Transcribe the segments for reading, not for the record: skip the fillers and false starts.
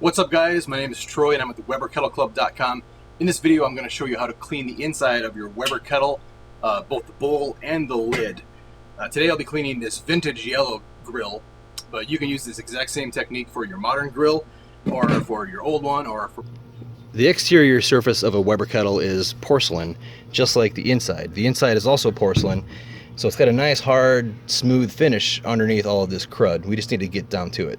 What's up guys, my name is Troy and I'm at the WeberKettleClub.com. In this video I'm going to show you how to clean the inside of your Weber kettle, both the bowl and the lid. Today I'll be cleaning this vintage yellow grill, but you can use this exact same technique for your modern grill or for your old one or for... The exterior surface of a Weber kettle is porcelain, just like the inside. The inside is also porcelain, so it's got a nice hard smooth finish underneath all of this crud. We just need to get down to it.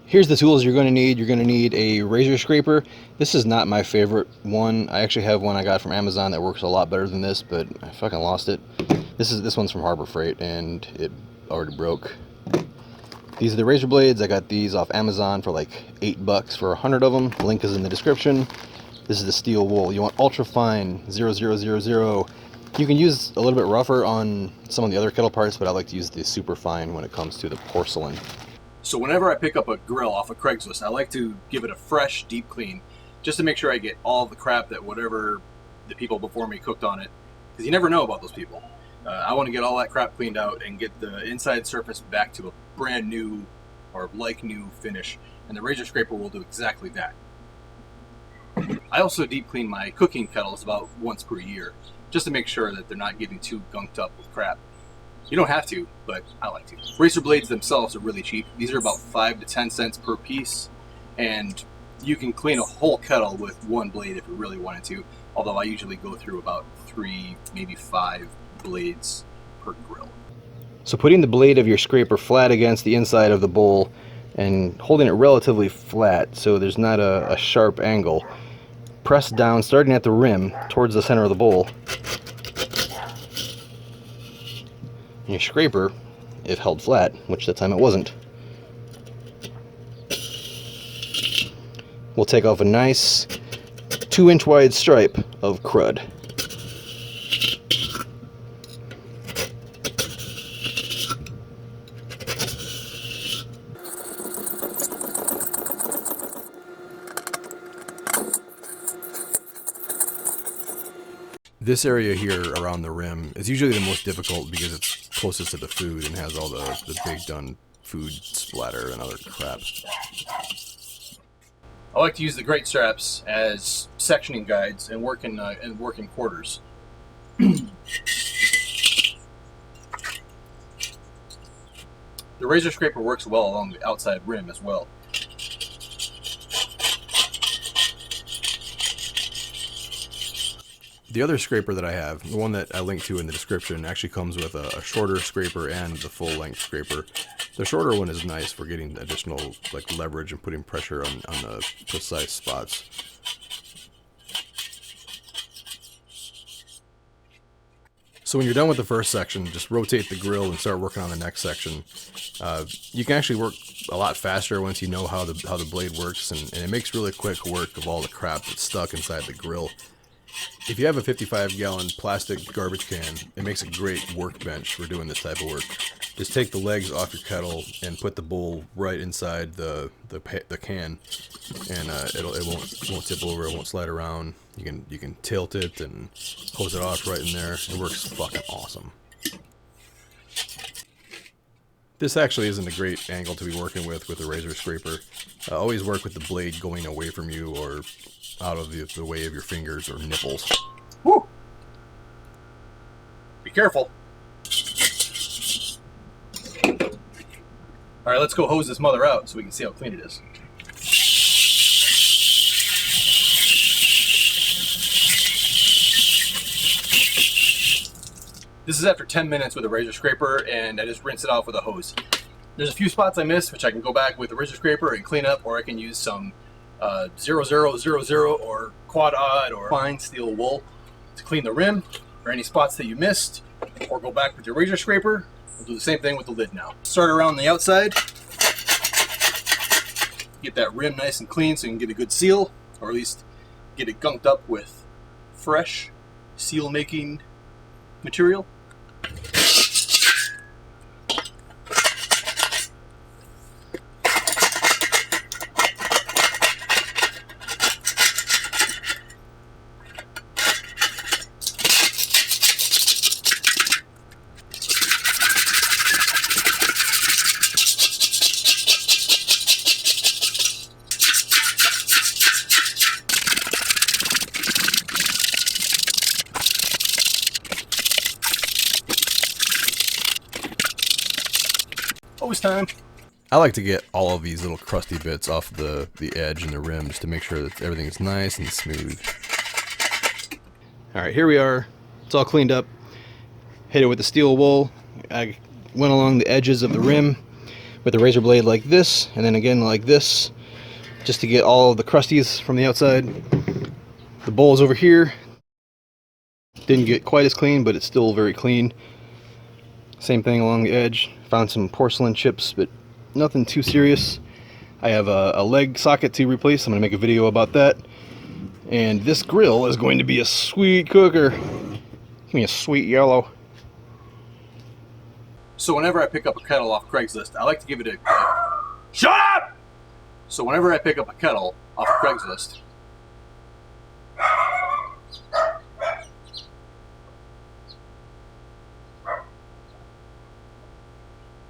Here's the tools you're going to need. You're going to need a razor scraper. This is not my favorite one. I actually have one I got from Amazon that works a lot better than this, but I fucking lost it. This one's from Harbor Freight and it already broke. These are the razor blades. I got these off Amazon for like $8 for 100 of them. Link is in the description. This is the steel wool. You want ultra fine 0000. You can use a little bit rougher on some of the other kettle parts, but I like to use the super fine when it comes to the porcelain. So whenever I pick up a grill off of Craigslist, I like to give it a fresh, deep clean, just to make sure I get all the crap that whatever the people before me cooked on it, because you never know about those people. I want to get all that crap cleaned out and get the inside surface back to a brand new or like new finish, and the razor scraper will do exactly that. I also deep clean my cooking kettles about once per year, just to make sure that they're not getting too gunked up with crap. You don't have to, but I like to. Razor blades themselves are really cheap. These are about 5 to 10 cents per piece, and you can clean a whole kettle with one blade if you really wanted to, although I usually go through about 3, maybe 5 blades per grill. So putting the blade of your scraper flat against the inside of the bowl and holding it relatively flat so there's not a sharp angle, press down starting at the rim towards the center of the bowl. And your scraper, if held flat, which that time it wasn't, will take off a nice 2-inch wide stripe of crud. This area here around the rim is usually the most difficult because it's closest to the food and has all the big done food splatter and other crap. I like to use the grate straps as sectioning guides and work in quarters. The razor scraper works well along the outside rim as well. The other scraper that I have, the one that I linked to in the description, actually comes with a shorter scraper and the full length scraper. The shorter one is nice for getting additional like leverage and putting pressure on the precise spots. So when you're done with the first section, just rotate the grill and start working on the next section. You can actually work a lot faster once you know how the blade works, and it makes really quick work of all the crap that's stuck inside the grill. If you have a 55-gallon plastic garbage can, it makes a great workbench for doing this type of work. Just take the legs off your kettle and put the bowl right inside the can, and it won't tip over, it won't slide around. You can tilt it and hose it off right in there. It works fucking awesome. This actually isn't a great angle to be working with a razor scraper. Always work with the blade going away from you or out of the way of your fingers or nipples. Woo! Be careful. Alright, let's go hose this mother out so we can see how clean it is. This is after 10 minutes with a razor scraper, and I just rinse it off with a hose. There's a few spots I missed, which I can go back with a razor scraper and clean up, or I can use some 0000 or quad odd or fine steel wool to clean the rim or any spots that you missed, or go back with your razor scraper. We'll do the same thing with the lid now. Start around the outside, get that rim nice and clean so you can get a good seal, or at least get it gunked up with fresh seal making material. Hose time. I like to get all of these little crusty bits off the edge and the rim just to make sure that everything is nice and smooth. All right, here we are. It's all cleaned up. Hit it with the steel wool. I went along the edges of the rim with a razor blade like this, and then again like this, just to get all of the crusties from the outside. The bowl's over here. Didn't get quite as clean, but it's still very clean. Same thing along the edge. Found some porcelain chips, but nothing too serious. I have a leg socket to replace. I'm going to make a video about that. And this grill is going to be a sweet cooker. Give me a sweet yellow. So whenever I pick up a kettle off Craigslist, I like to give it a... Shut up! So whenever I pick up a kettle off Craigslist,